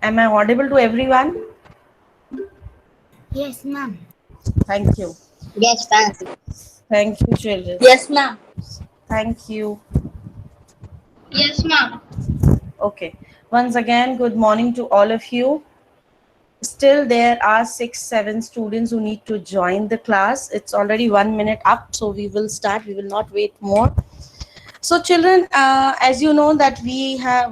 Am I audible to everyone? Yes, ma'am. Thank you. Yes, ma'am. Thank you, children. Yes, ma'am. Thank you. Yes, ma'am. Okay. Once again, good morning to all of you. Still, there are 6, 7 students who need to join the class. It's already 1 minute up, so we will start. We will not wait more. So, children, as you know that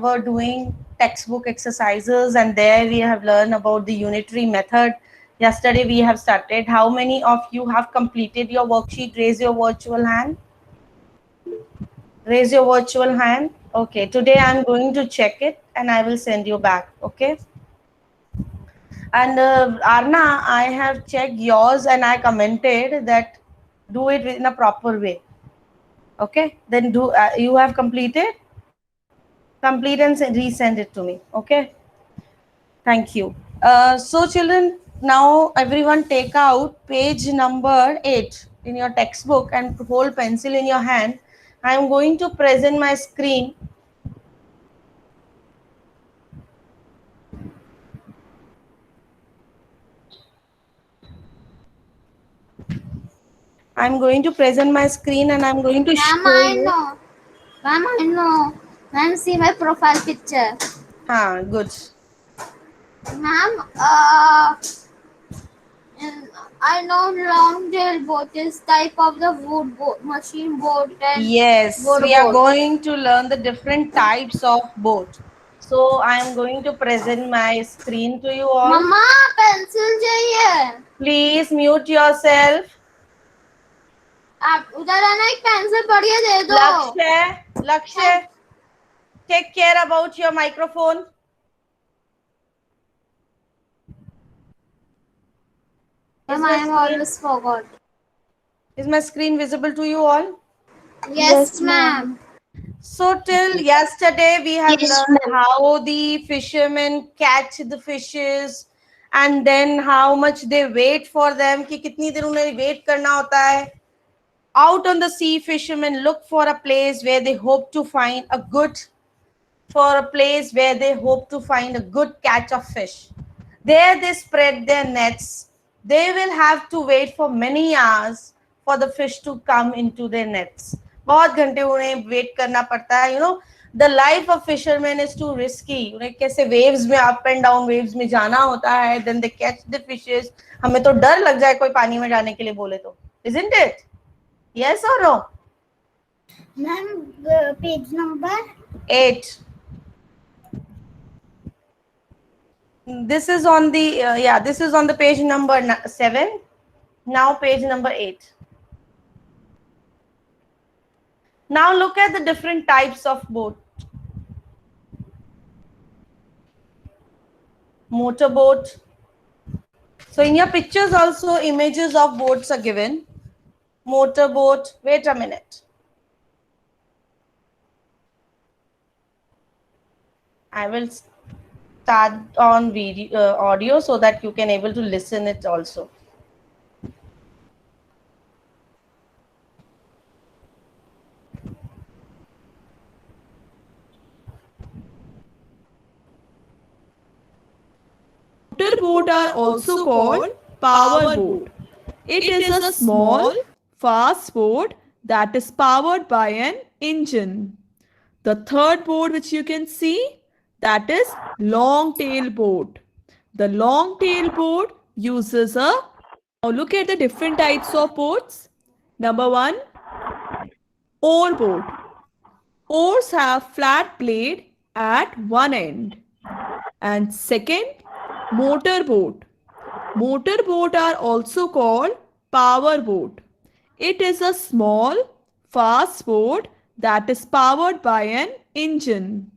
were doing textbook exercises, and there we have learned about the unitary method. Yesterday we have started. How many of you have completed your worksheet? Raise your virtual hand. Raise your virtual hand. Okay, today I'm going to check it and I will send you back. Okay. And Arna, I have checked yours and I commented that do it in a proper way. Okay, then do you have completed? Complete and resend it to me. Okay, thank you. So children, now everyone take out page number 8 in your textbook and hold pencil in your hand. I am going to present my screen. I'm going to present my screen and I'm going to Ma'am, show I you. know. Ma'am, I know. Ma'am, see my profile picture. Good. Ma'am, I know long tail boat is type of the wood boat, machine boat and Yes, board we are boat. going to learn the different types of boat. So I am going to present my screen to you all. मम्मा pencil चाहिए. Please mute yourself. आप उधर आना एक pencil बढ़िया दे दो. Lakshya, take care about your microphone. Ma'am, I am always forgot. Is my screen visible to you all? Yes, ma'am. So till yesterday we have Yes, learned ma'am. how the fishermen catch the fishes and then how much they wait for them कि कितनी देर उन्हें wait करना होता है. Out on the sea, fishermen look for a place where they hope to find a good catch of fish. There they spread their nets. They will have to wait for many hours for the fish to come into their nets. बहुत घंटे उन्हें wait करना पड़ता है. The life of fishermen is too risky. उन्हें कैसे waves में up and down waves में जाना होता है. Then they catch the fishes. हमें तो डर लग जाए कोई पानी में जाने के लिए बोले तो. Isn't it? Yes or no? Ma'am, page number 8. This is on the this is on the page number 7. Now page number 8. Now look at the different types of boat. Motorboat. So in your pictures also images of boats are given. Motorboat. Wait a minute. I will start on video audio so that you can able to listen it also. Motorboat are also called power boat. It is a small, fast boat that is powered by an engine. The third boat which you can see, that is long tail boat. The long tail boat uses a. Now look at the different types of boats. Number 1, oar boat. Oars have flat blade at one end. And second, motor boat. Motor boat are also called power boat. It is a small, fast boat that is powered by an engine.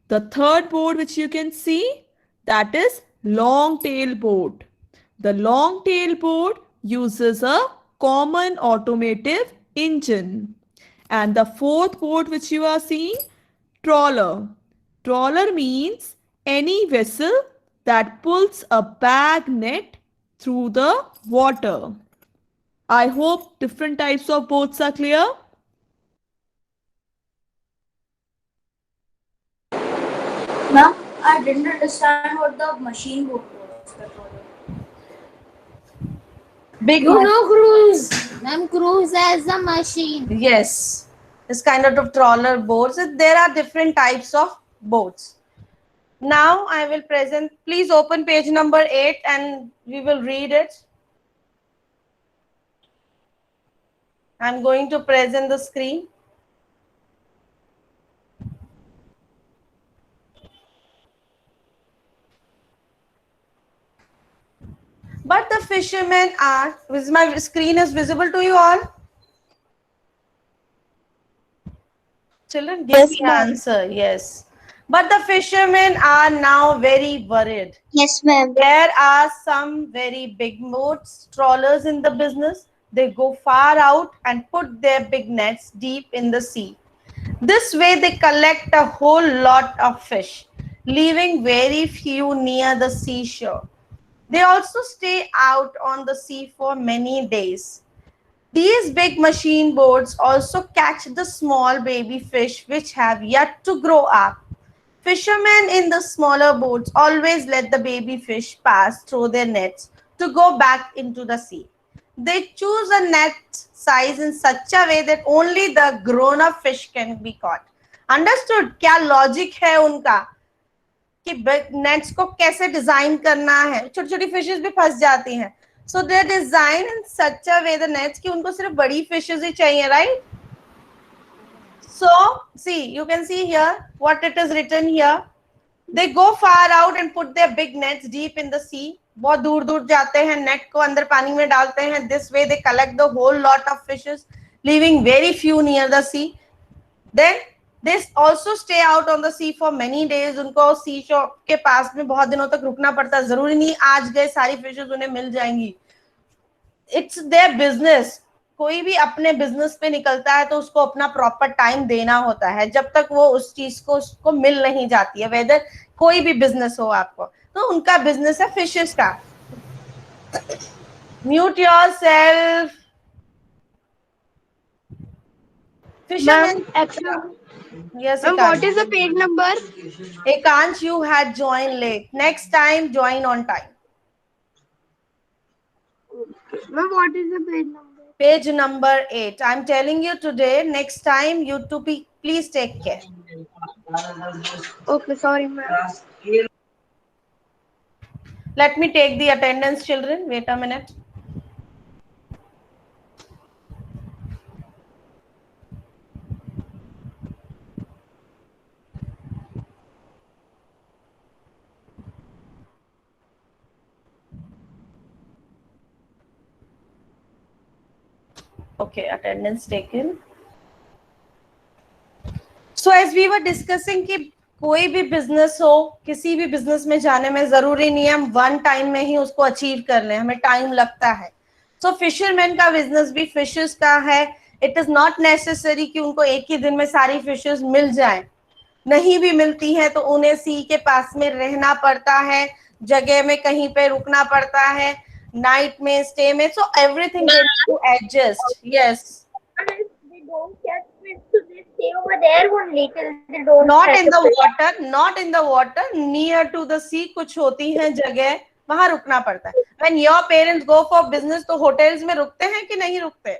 The third boat which you can see, that is long tail boat. The long tail boat uses a common automotive engine. And the fourth boat which you are seeing, trawler. Trawler means any vessel that pulls a bag net through the water. I hope different types of boats are clear. Ma'am, I didn't understand what the machine boat was. Big You know cruise. Ma'am, cruise as a machine. Yes, this kind of trawler boats. There are different types of boats. Now I will present. Please open page number 8 and we will read it. I'm going to present the screen. But the fishermen are, is my screen is visible to you all? Children, give Yes, me ma'am. answer. Yes. But the fishermen are now very worried. Yes, ma'am. There are some very big boats, trawlers in the business. They go far out and put their big nets deep in the sea. This way, they collect a whole lot of fish, leaving very few near the seashore. They also stay out on the sea for many days. These big machine boats also catch the small baby fish which have yet to grow up. Fishermen in the smaller boats always let the baby fish pass through their nets to go back into the sea. They choose a net size in such a way that only the grown up fish can be caught. Understood? क्या logic है उनका कि nets को कैसे design करना है. छोटी छोटी फिशेस भी फंस जाती हैं. So they design in such a way the nets कि उनको सिर्फ बड़ी fishes ही चाहिए, right? So see, you can see here what it is written here. They go far out and put their big nets deep in the sea. बहुत दूर दूर जाते हैं, नेट को अंदर पानी में डालते हैं. This way they collect the whole lot of fishes, leaving very few near the sea. Then they also stay out on the sea for many days. उनको सी शोर के पास में बहुत दिनों तक रुकना पड़ता है. जरूरी नहीं आज गए सारी फिशेस उन्हें मिल जाएंगी. It's their business. कोई भी अपने बिजनेस पे निकलता है तो उसको अपना प्रॉपर टाइम देना होता है जब तक वो उस चीज को उसको मिल नहीं जाती है. वेदर कोई भी बिजनेस हो आपको, तो उनका बिजनेस है फिशेस का. Mute yourself. Fishermen. Yes, Ma'am, what is the page number? Ekansh, you had joined late. Next time, join on time. Ma'am, what is the page number? Page number 8. I'm telling you today. Next time, you to be please take care. Okay, sorry, ma'am. Let me take the attendance, children. Wait a minute. Okay, attendance taken. So as we were discussing कि कोई भी business हो, किसी भी business में जाने में जरूरी नहीं है हम वन टाइम में ही उसको अचीव कर लें, हमें टाइम लगता है. सो फिशरमैन का बिजनेस भी फिशेस का है. इट इज नॉट नेसेसरी कि उनको एक ही दिन में सारी फिशेस मिल जाएं. नहीं भी मिलती है तो उन्हें सी के पास में रहना पड़ता है, जगह में कहीं पे रुकना पड़ता है, नाइट में स्टे में. So everything to adjust. Yes. They don't catch fish, so they stay over there only till they don't. Not in the water, not in the water, near to the sea. कुछ होती हैं जगह वहां रुकना पड़ता है. When your parents go for business, तो hotels में रुकते हैं कि नहीं रुकते?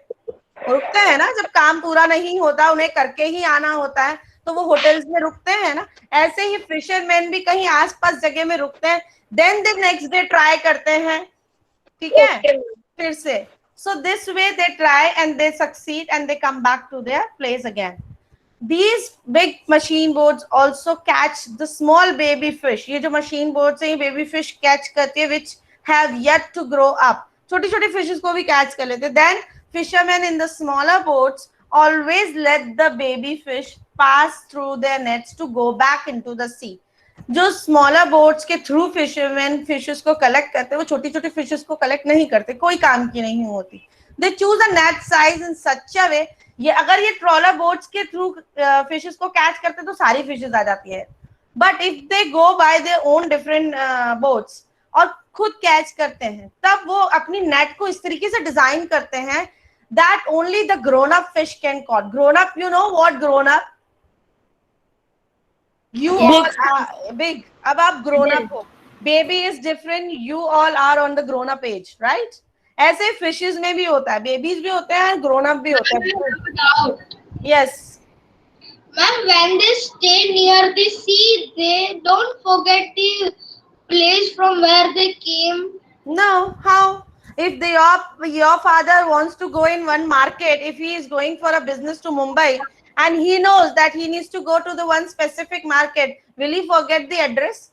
रुकते हैं ना. जब काम पूरा नहीं होता उन्हें करके ही आना होता है तो वो होटल्स में रुकते हैं ना. ऐसे ही फिशरमैन भी कहीं आसपास जगह में रुकते हैं. Then they next day try करते हैं. ठीक है, फिर से. So this way they try and they succeed and they come back to their place again. These big machine boats also catch the small baby fish. ये जो machine boats हैं ये baby fish catch करती है which have yet to grow up. छोटी छोटी fishes को भी catch कर लेते हैं. Then fishermen in the smaller boats always let the baby fish pass through their nets to go back into the sea. जो स्मॉलर बोट्स के through fisherman fishes को कलेक्ट करते हैं वो छोटी छोटी फिशेस को कलेक्ट नहीं करते, कोई काम की नहीं होती. They choose a net size in such a way. ये अगर ये ट्रॉलर बोट्स के थ्रू फिशेस को कैच करते तो सारी फिशेस आ जाती है. But if they go by their own different boats और खुद कैच करते हैं तब वो अपनी नेट को इस तरीके से डिजाइन करते हैं that only the grown up fish can caught. Grown up, you know what grown up? You Yes. all are big. अब आप grown up हो. Baby is different. You all are on the grown up age, right? ऐसे fishes में भी होता है. Babies भी होते हैं, grown up भी होते हैं. Doubt. Yes. Ma'am, when they stay near the sea, they don't forget the place from where they came. No. How? If your father wants to go in one market, if he is going for a business to Mumbai and he knows that he needs to go to the one specific market, will he forget the address?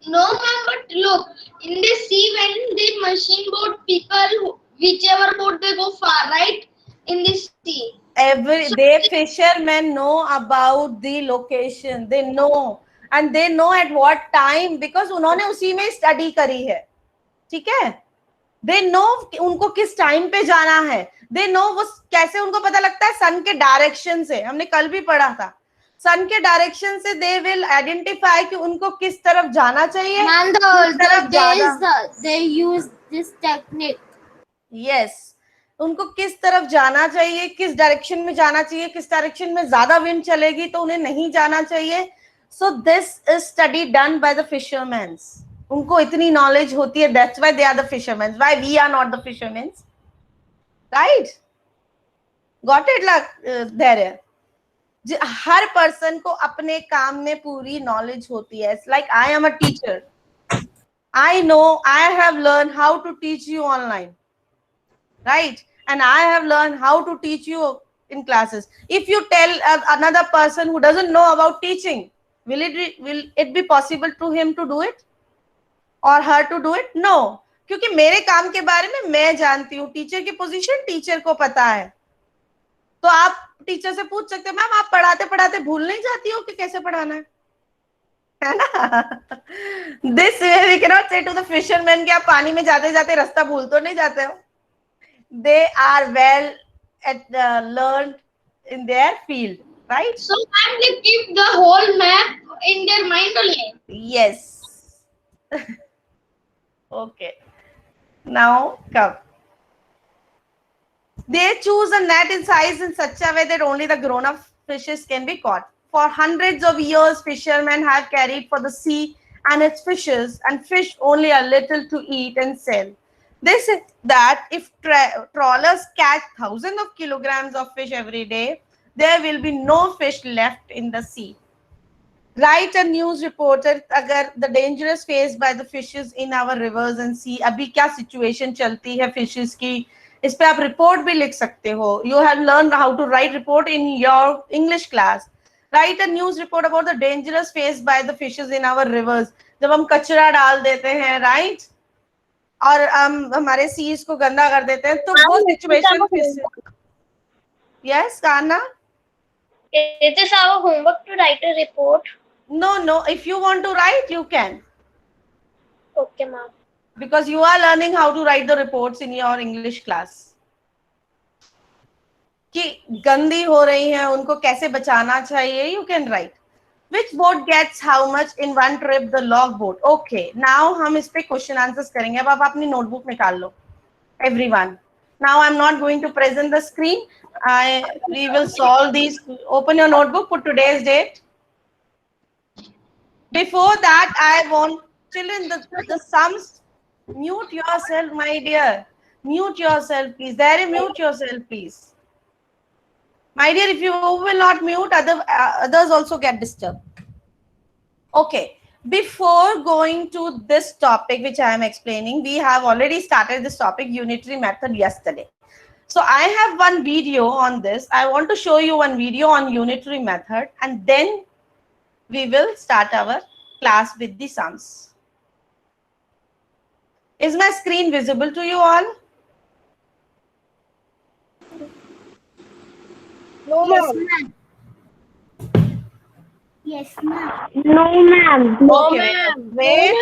No, ma'am, but look, in the sea, when the machine boat people, whichever boat they go far, right? In the sea. They fishermen know about the location. They know, and they know at what time, because उन्होंने उसी में study करी है. ठीक है? They know उनको किस time पे जाना है. They know वो कैसे उनको पता लगता है सन के डायरेक्शन से. हमने कल भी पढ़ा था. सन के डायरेक्शन से they will identify कि उनको किस तरफ जाना चाहिए. And किस the तरफ days they use this technique. Yes. उनको किस तरफ जाना चाहिए, किस डायरेक्शन में जाना चाहिए, किस डायरेक्शन में ज्यादा विंड चलेगी तो उन्हें नहीं जाना चाहिए. So this is study done by the fisherman. उनको इतनी नॉलेज होती है. That's why they are the fisherman. Why we are not the fisherman, right? Got it? धैर्य. हर पर्सन को अपने काम में पूरी नॉलेज होती है. Like I am a teacher. I know, I have learn how to teach you online, right? And I have learned how to teach you in classes. If you tell another person who doesn't know about teaching, will it be possible to him to do it or her to do it? No. क्योंकि मेरे काम के बारे में मैं जानती हूँ. Teacher की पोजीशन टीचर को पता है. तो आप टीचर से पूछ सकते हैं, मैम आप पढ़ाते पढ़ाते भूल नहीं जाती हो कि कैसे पढ़ाना है ना? This way we cannot say to the fisherman कि आप पानी में जाते जाते रास्ता भूल तो नहीं जाते हो. They are well learned in their field, right? So, ma'am, they keep the whole map in their mind only. Yes. Okay. Now come. They choose a net in size in such a way that only the grown-up fishes can be caught. For hundreds of years, fishermen have carried for the sea and its fishes and fished only a little to eat and sell. They say that if trawlers catch thousands of kilograms of fish every day, there will be no fish left in the sea. Write a news reporter अगर the dangerous faced by the fishes in our rivers and sea, अभी क्या situation चलती है fishes की, इस पे आप report भी लिख सकते हो. You have learned how to write report in your English class. Write a news report about the dangerous faced by the fishes in our rivers. जब हम कचरा डाल देते हैं, right? और हमारे सीज को गंदा कर देते हैं, तो वो situation. Yes Kanha? Is this our homework to write a report? No, if you want to write you can, Okay, ma'am. because you are learning how to write the reports in your English class. कि गंदी हो रही है, उनको कैसे बचाना चाहिए, you can write. Which boat gets how much in one trip? The log boat. Okay, now हम इस पे question answers करेंगे. अब आप अपनी notebook निकाल लो, everyone. Now I'm not going to present the screen. We will solve these. Open your notebook. Put today's date. Before that, I want children the sums. Mute yourself, my dear. Mute yourself, please. There, mute yourself, please. My dear, if you will not mute, others also get disturbed. Okay. Before going to this topic, which I am explaining, we have already started this topic, unitary method, yesterday. So I have one video on this. I want to show you one video on unitary method, and then we will start our class with the sums. Is my screen visible to you all? No, Yes, ma'am. ma'am. Yes, ma'am. No, ma'am. Okay. Wait.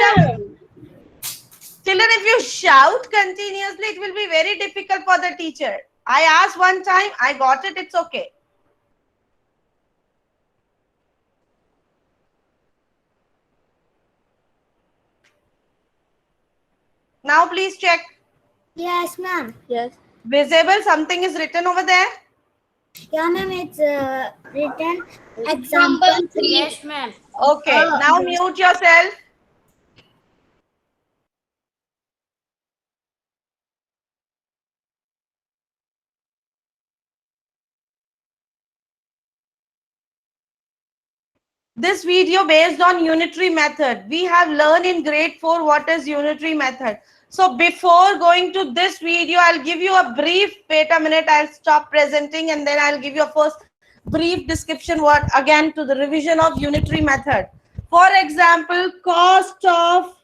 Children, if you shout continuously, it will be very difficult for the teacher. I asked one time, I got it, it's okay. Now please check. Yes, ma'am. Yes. Visible, something is written over there. Yeah, ma'am, it's written Number example. 3. Yes, ma'am. Okay, now mute yourself. This video based on unitary method. We have learned in grade 4 what is unitary method. So before going to this video, I'll give you a brief, wait a minute, I'll stop presenting and then I'll give you a first brief description what again to the revision of unitary method. For example, cost of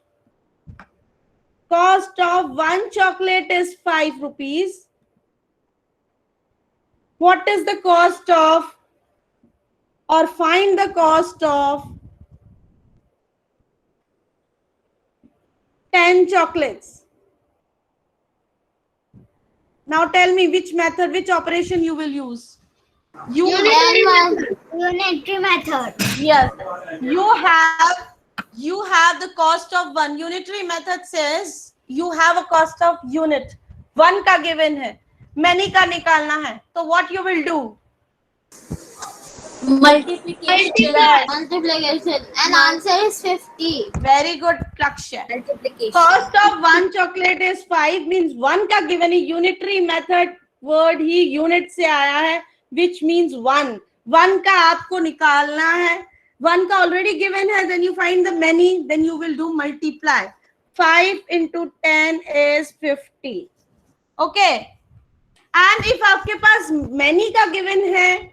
one chocolate is 5 rupees. What is the cost of, or find the cost of 10 chocolates. Now tell me which method, which operation you will use. Unitary method. Yes, you have the cost of one. Unitary method says you have a cost of unit. One का given है, many का निकालना है. So what you will do? Multiplication. And answer is 50. Very good, Lakshay. Multiplication. Cost of one chocolate is 5 means one का given है. Unitary method word ही unit से आया है, which means one. One का आपको निकालना है. One का already given है. Then you find the many. Then you will do multiply. 5 into 10 is 50. Okay. And if आपके पास many का given है,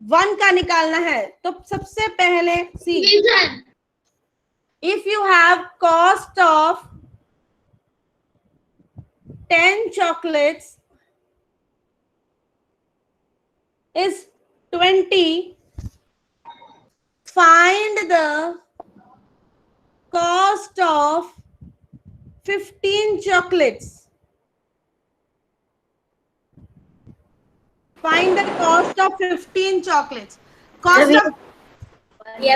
one का निकालना है, तो सबसे पहले see. Division. If you have cost of 10 chocolates is 20, find the cost of 15 chocolates. Find the cost of 15 chocolates. Cost of We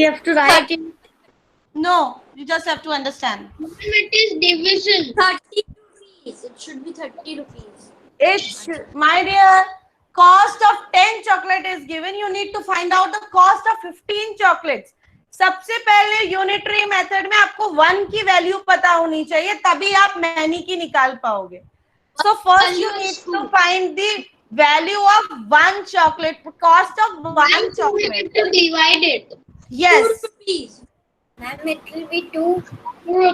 have to write it. no, you just have to understand. It is division. 30 rupees. It should be 30 rupees. It's, my dear, cost of 10 chocolate is given. You need to find out the cost of 15 chocolates. सबसे पहले unitary method में आपको one की value पता होनी चाहिए, तभी आप मैनी की निकाल पाओगे. So first you need to find the value of one chocolate, cost of one We chocolate. need to divide it. Yes, Rupees. Ma'am, it will be 2.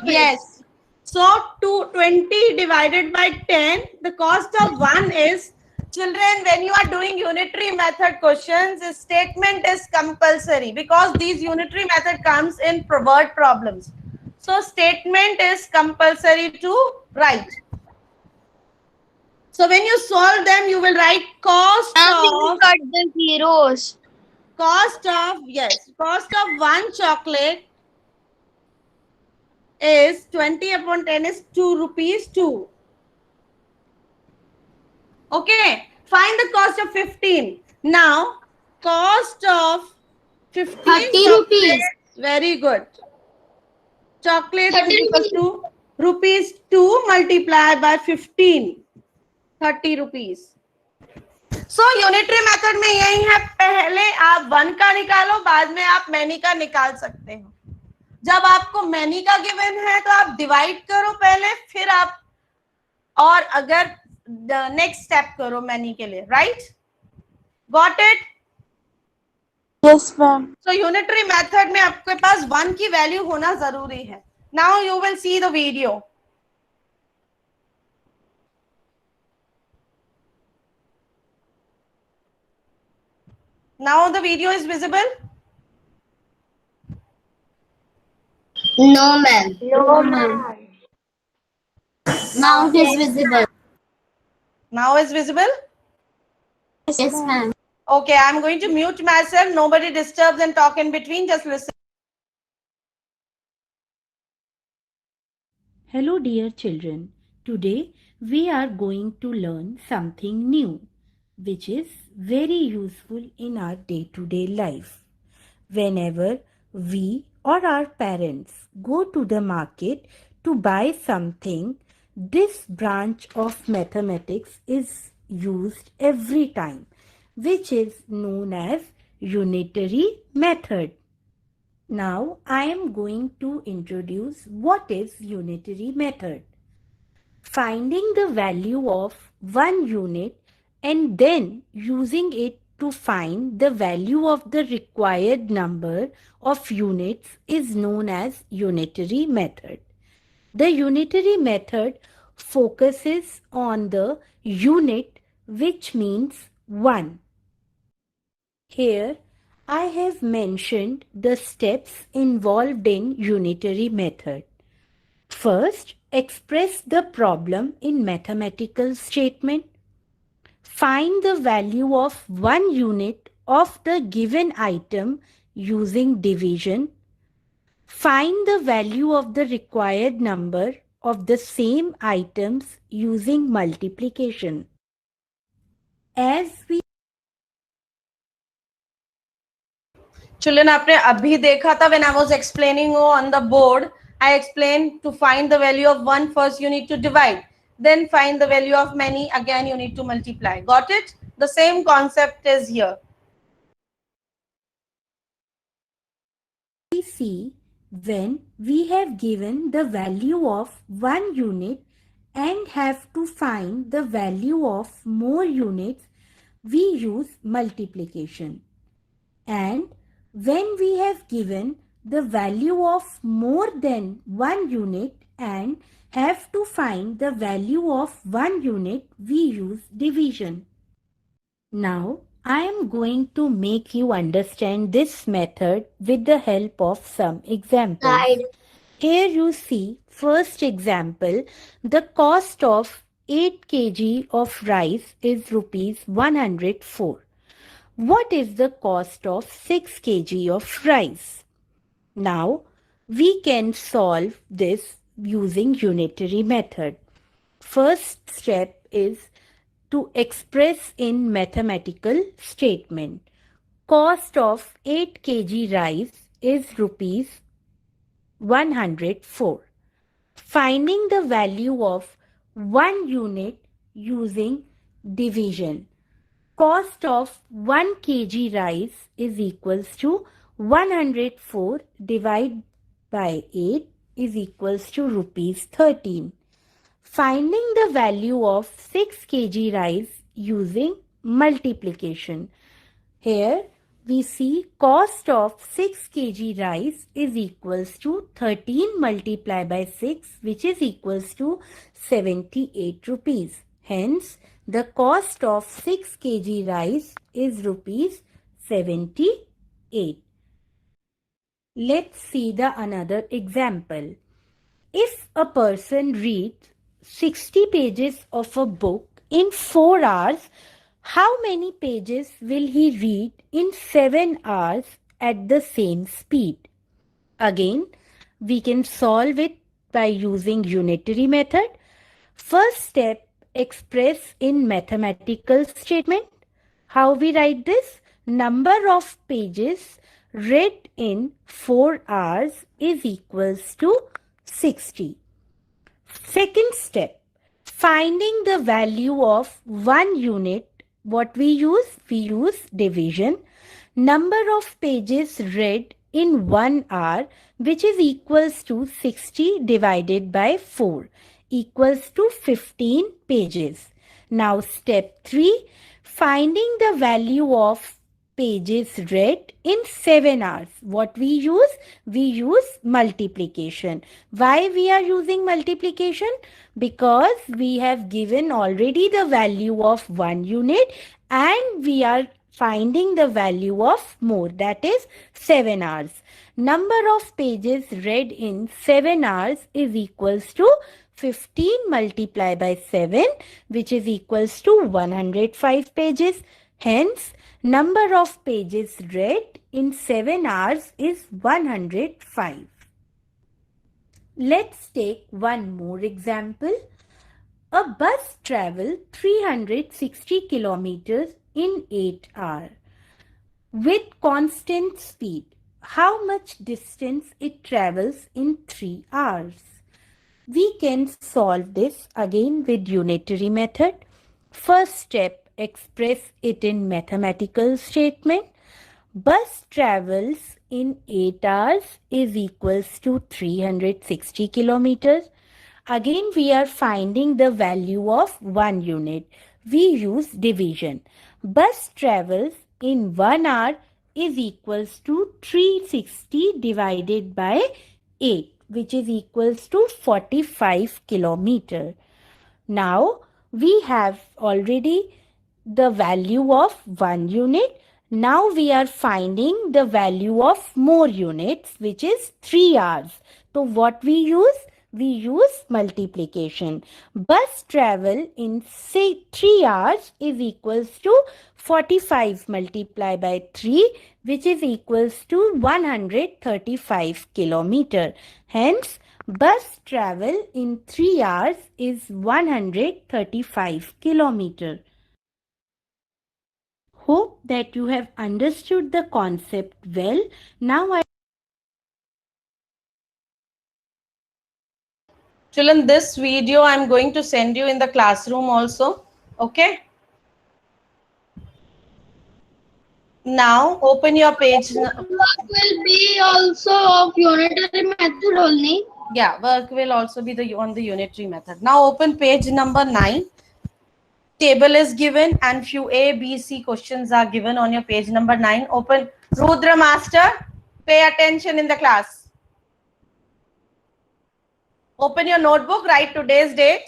yes. So 20 divided by 10, the cost of one is, children, when you are doing unitary method questions, the statement is compulsory because these unitary method comes in word problems. So statement is compulsory to write. So when you solve them, you will write cost of, cut the zeros. cost of one chocolate is 20 upon 10 is 2 rupees 2. Okay, find the cost of 15. Now, cost of 15 30 chocolates, rupees. very good. Chocolate 30 is equal to rupees 2 multiplied by 15. 30 rupees. So, unitary method में यही है, पहले आप one का निकालो, बाद में आप मैनी का निकाल सकते हो. जब आपको मैनी का गिवन है तो आप डिवाइड करो पहले, फिर आप और अगर नेक्स्ट स्टेप करो मैनी के लिए. Right, got it? Yes, ma'am. So unitary method में आपके पास वन की वैल्यू होना जरूरी है. Now you will see the video. Now the video is visible. No, ma'am. No, ma'am. Now it is visible. Now is visible. Yes, ma'am. Okay, I'm going to mute myself. Nobody disturbs and talk in between. Just listen. Hello dear children, today we are going to learn something new which is very useful in our day-to-day life. Whenever we or our parents go to the market to buy something, this branch of mathematics is used every time, which is known as unitary method. Now I am going to introduce what is unitary method. Finding the value of one unit and then using it to find the value of the required number of units is known as unitary method. The unitary method focuses on the unit, which means 1. Here I have mentioned the steps involved in unitary method. First, express the problem in mathematical statement. Find the value of one unit of the given item using division. Find the value of the required number of the same items using multiplication. As we Children, आपने अभी देखा था when I was explaining on the board, I explained to find the value of one, first you need to divide. Then find the value of many, again you need to multiply. Got it? The same concept is here. see when we have given the value of one unit and have to find the value of more units, we use multiplication. And when we have given the value of more than one unit and have to find the value of one unit, we use division. Now, I am going to make you understand this method with the help of some examples. Slide. Here you see first example, the cost of 8 kg of rice is rupees 104. What is the cost of 6 kg of rice? Now, we can solve this using unitary method. First step is to express in mathematical statement. Cost of 8 kg rice is rupees 104. Finding the value of 1 unit using division. Cost of 1 kg rice is equals to 104 divided by 8 is equals to rupees 13. Finding the value of 6 kg rice using multiplication. Here we see cost of 6 kg rice is equals to 13 multiplied by 6, which is equals to 78 rupees. Hence, the cost of 6 kg rice is rupees 78. Let's see the another example. If a person reads 60 pages of a book in 4 hours, how many pages will he read in 7 hours at the same speed? Again, we can solve it by using unitary method. First step, express in mathematical statement. How we write this? Number of pages read in 4 hours is equals to 60. Second step, finding the value of one unit. What we use? We use division. Number of pages read in 1 hour, which is equals to 60 divided by 4, equals to 15 pages. Now step 3, finding the value of pages read in 7 hours. What we use? We use multiplication. Why we are using multiplication? Because we have given already the value of one unit and we are finding the value of more, that is 7 hours. Number of pages read in 7 hours is equals to 15 multiplied by 7, which is equals to 105 pages. Hence, number of pages read in 7 hours is 105. Let's take one more example. A bus travels 360 kilometers in 8 hours with constant speed. How much distance it travels in 3 hours? We can solve this again with unitary method. First step, express it in mathematical statement. Bus travels in 8 hours is equals to 360 kilometers. Again, we are finding the value of 1 unit. We use division. Bus travels in 1 hour is equals to 360 divided by 8, which is equals to 45 kilometer. Now, we have already the value of 1 unit. Now we are finding the value of more units, which is 3 hours. So what we use? We use multiplication. Bus travel in say 3 hours is equals to 45 multiplied by 3, which is equals to 135 kilometer. Hence, bus travel in 3 hours is 135 kilometer. Hope that you have understood the concept well. Now Children, this video I'm going to send you in the classroom also. Okay. Now open your page. Work will be also of unitary method only. Yeah, work will also be on the unitary method. Now open page number 9. Table is given and few A, B, C questions are given on your page number 9. Open. Rudra Master, pay attention in the class. Open your notebook, write today's date.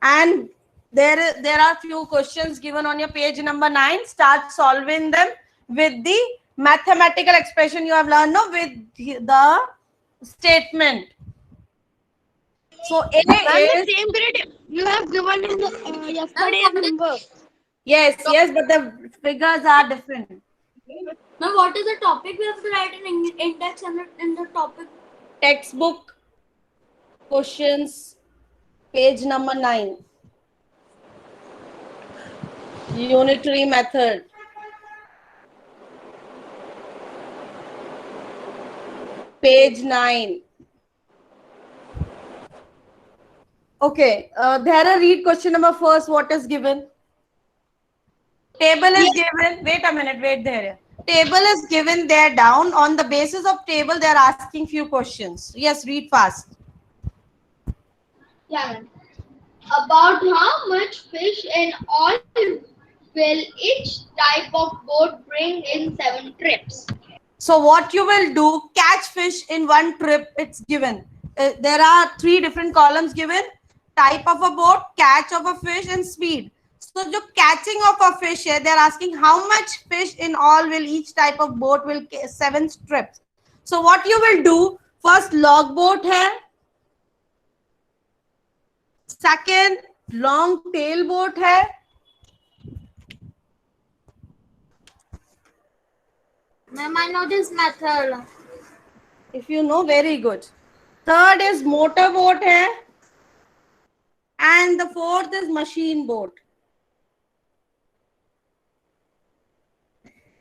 And there are few questions given on your page number 9. Start solving them with the mathematical expression you have learned, no, with the statement. So A is Same period you have given in the yesterday's number. yes, but the figures are different. Now, what is the topic we have to write in index and in the topic? Textbook questions, page number 9. Unitary method. Page 9. Okay, there read question number first. What is given? Table is given. Wait a minute. Wait there. Table is given there down. On the basis of table, they are asking few questions. Yes, read fast. Yeah. About how much fish in all will each type of boat bring in 7 trips? So what you will do, catch fish in one trip, it's given. There are 3 different columns given. Type of a boat, catch of a fish and speed. So the catching of a fish here, they're asking how much fish in all will each type of boat will 7 trips. So what you will do, first log boat hai. Second, long tail boat hai. Ma'am, I know this method. If you know, very good. Third is motor boat hai. And the fourth is machine boat.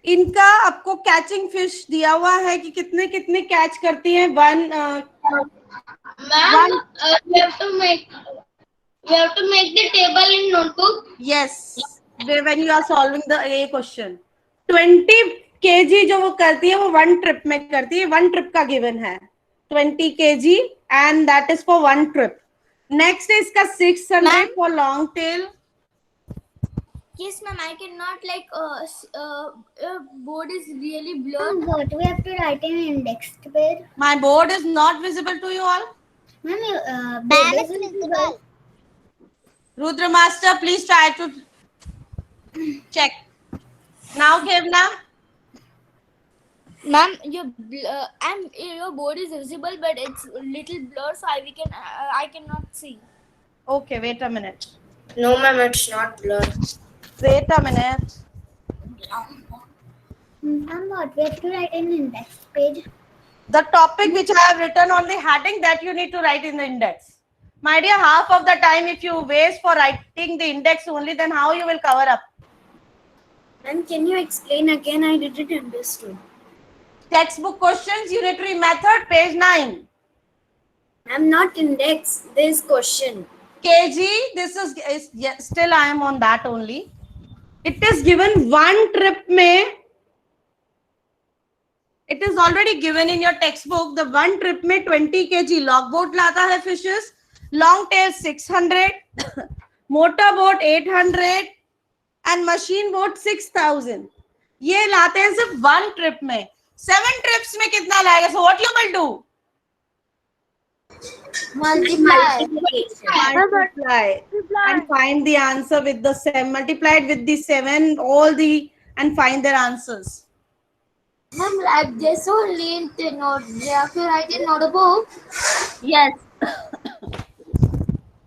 इनका आपको catching fish दिया हुआ है कि कितने कितने catch करती हैं one Ma'am, we have to make the table in notebook. yes when you are solving the A question 20 kg जो वो करती है वो वन ट्रिप में करती है वन ट्रिप का गिवन है 20 kg and that is for one trip. Next is इसका 600 for long tail. Yes, ma'am. I cannot board is really blurred. What we have to write in index page? My board is not visible to you all. Ma'am, board is visible. Rudra Master, please try to check. Now, Kevna. Ma'am, your board is visible, but it's a little blurred, so I cannot see. Okay, wait a minute. No, ma'am, it's not blurred. Wait a minute. Ma'am, what we have to write in index page? The topic which I have written on the heading that you need to write in the index. My dear, half of the time if you waste for writing the index only, then how you will cover up? Ma'am, can you explain again? I didn't understand. Textbook questions, unitary method, page 9. I'm not index this question. kg, this is yeah, still I am on that only. It is given one trip में. It is already given in your textbook. The one trip में 20 kg logboat लाता है fishes, long tail 600, motor boat 800 and machine boat 6000. ये लाते हैं सिर्फ one trip में. 7 trips में कितना लाएगा? So what you will do? Multiply. Multiply and find the answer with the 7. Multiply it with the 7, all the, and find their answers. Ma'am, like this only in the note. They have to write in notebook. Yes.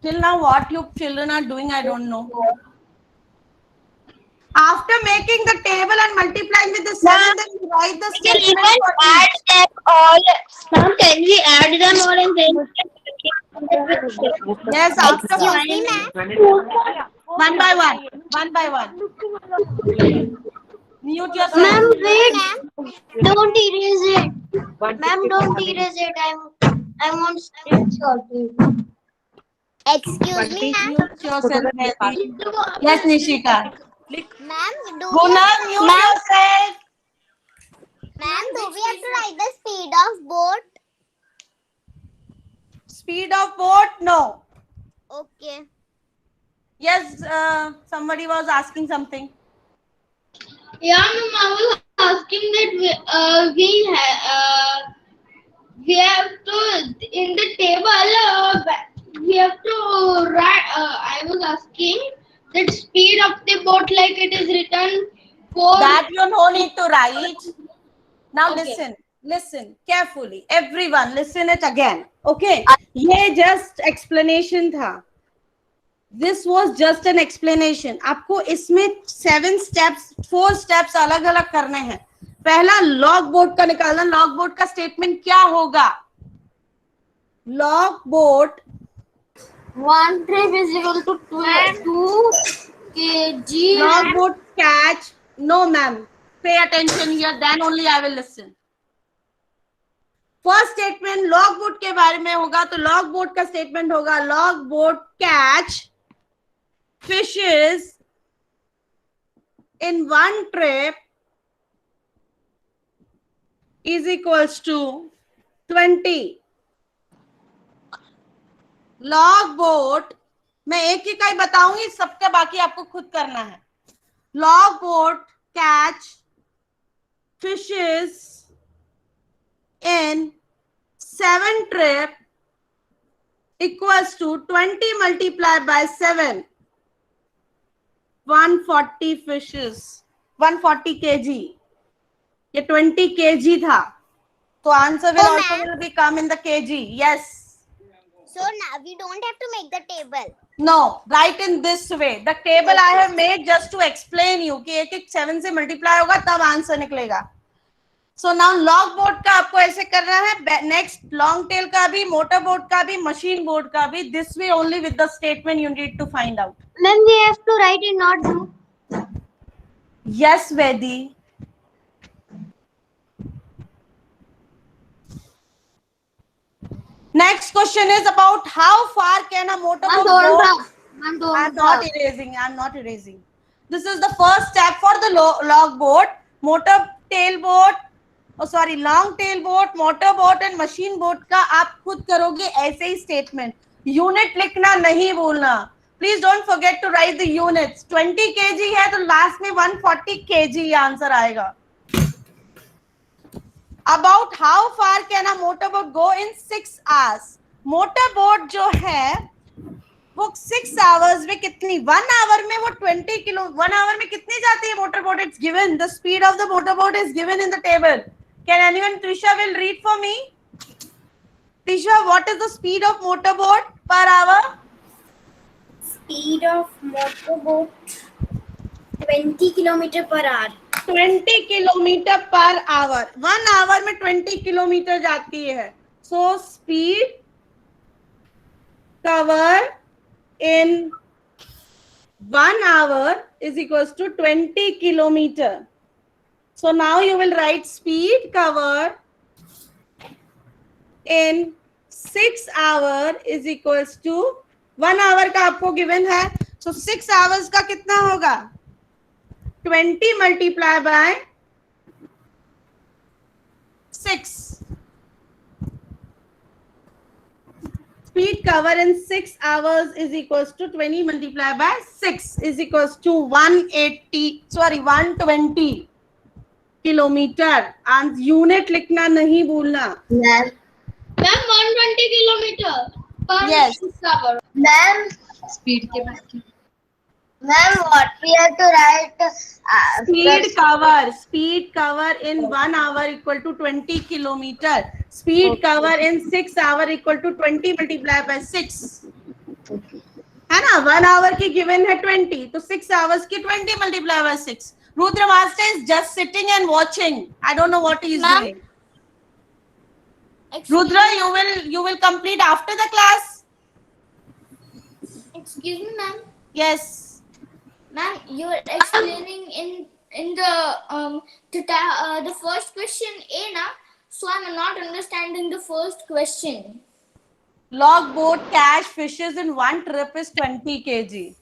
Till now, what you children are doing, I don't know. After making the table and multiplying with the 7, then you write the statement for each. them all. Ma'am, can we add them all and then? Yes, after one by one. One by one. Mute yourself. Ma'am, wait. Don't erase it. Ma'am, don't erase it. I want screenshot. Excuse me, ma'am. Mute yourself. Mehdi. Yes, Nishika. Ma'am, Guna, mute yourself. Ma'am, do we have to write the speed of boat? Speed of boat? No. Okay. Yes, somebody was asking something. Yeah, ma'am, I was asking that we have to in the table we have to write. I was asking that speed of the boat like it is written for. That you no need to write. Now Okay. listen carefully. Everyone, listen it again. Okay. ये just explanation था. This was just an explanation. आपको इसमें 7 steps, 4 steps अलग अलग करने हैं. पहला log boat का निकालना. log boat का statement क्या होगा? log boat One trip is equal to 2 kg. log boat catch. No, ma'am. Pay attention here. Then only I will listen. First statement log boat के बारे में होगा तो लॉग बोट का स्टेटमेंट होगा log boat catch fishes in one trip is equals to 20. Log boat मैं एक एक ही बताऊंगी, सबका बाकी आपको खुद करना है. Log boat catch fishes in 7 trip equals to 20 multiplied by 7, 140 fishes, 140 kg. ये 20 kg था, तो answer will also will be come in the kg. Yes. So now we don't have to make the table. No, write in this way. The table I have made just to explain you कि एक एक 7 से multiply होगा तब answer निकलेगा. So now log boat का आपको ऐसे करना है. Next long tail का भी, motor boat का भी, machine boat का भी. This way only with the statement you need to find out. Ma'am, we have to write in notebook. Yes, Vedi. Next question is about how far can a motorboat go? I'm not erasing. This is the first step for the log boat, motor tail boat. Long tail boat, motor boat and machine boat का आप खुद करोगे ऐसे ही statement. Unit लिखना नहीं भूलना. Please don't forget to write the units. 20 kg है तो लास्ट में 140 kg आंसर आएगा. About how far can a motor boat go in 6 hours. Motor boat जो है वो 6 hours में कितनी, 1 hour में वो 20 किलो, 1 hour में कितनी जाती है motor boat? It's given, the speed of the motor boat is given in the table. Can anyone, Trisha will read for me? Trisha, what is the speed of motorboat per hour? Speed of motorboat 20 km per hour. 20 kilometer per hour. 1 hour में 20 kilometer जाती है. So speed cover in 1 hour is equals to 20 kilometer. So now you will write speed covered in 6 hours is equals to 1 hour का आपको given है. So 6 hours का कितना होगा? 20 multiply by 6. Speed cover in 6 hours is equals to 20 multiplied by 6 is equals to 120 kilometre. and unit लिखना नहीं भूलना. Ma'am, 120 kilometer per Yes. hour. Ma'am, speed के बात की. Ma'am, what we have to write? Speed cover in 1 hour equal to 20 kilometer. Speed cover in 6 hour equal to 20 multiplied by 6. है ना? 1 hour की given है 20, तो 6 hours की 20 multiplied by 6. Rudra Master is just sitting and watching. I don't know what he is Ma'am. doing. Excuse Rudra, you will complete after the class. Excuse me, ma'am. Yes. Ma'am, you are explaining in the first question A na, so I'm not understanding the first question. Log boat catch fishes in one trip is 20 kg.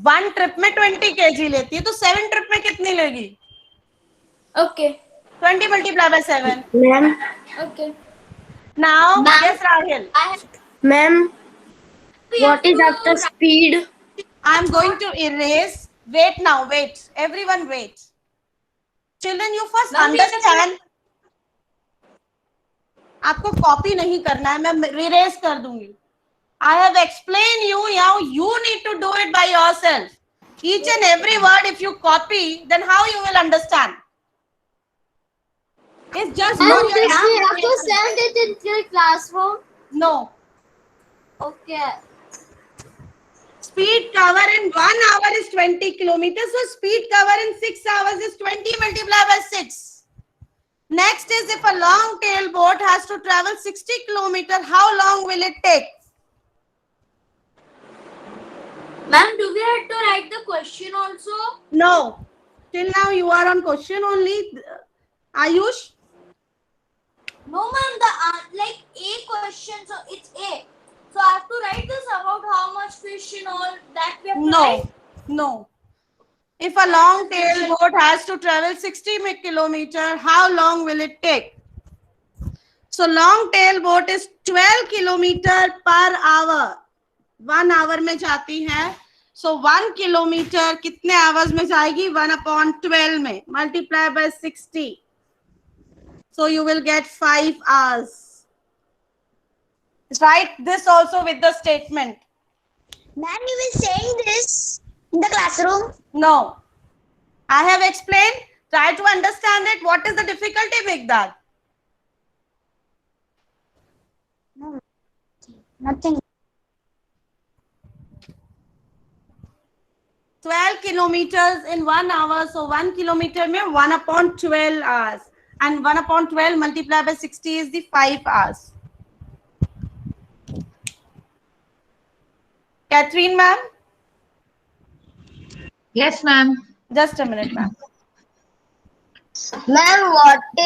One trip में 20 kg लेती है, तो 7 trip में कितनी लेगी? Okay. 20 multiplied by 7. Ma'am, Okay. Now, Ma'am. yes, Rahil. ma'am, We what have is to after speed? I'm going to erase. Wait now, wait. Everyone wait. Children, you first Ma'am, we have to- understand. आपको copy नहीं करना है, मैं erase कर दूंगी. I have explained you how you need to do it by yourself. Each and every word, if you copy, then how you will understand? It's just for Ma'am, your this we have to application. send it into the classroom. No. Okay. Speed cover in 1 hour is 20 kilometers. So speed cover in 6 hours is 20 multiplied by 6. Next is if a long tail boat has to travel 60 kilometers, how long will it take? Ma'am, do we have to write the question also? No. Till now you are on question only. Ayush? No, ma'am. The like A question, so it's A. So I have to write this about how much fish and all that we have to write. No. If a long tail boat has to travel 60 kilometers, how long will it take? So long tail boat is 12 kilometers per hour. 1 hour में जाती है. So 1 kilometer कितने hours में जाएगी? 1/12 में. Multiply by 60. So you will get 5 hours. Write this also with the statement. Ma'am, you were saying this in the classroom? No. I have explained. Try to understand it. What is the difficulty with that? Nothing. 12 kilometers in 1 hour. So 1 kilometer में 1/12 hours. And 1/12 multiplied by 60 is the 5 hours. Catherine ma'am? Yes, ma'am. Just a minute ma'am. Ma'am, what is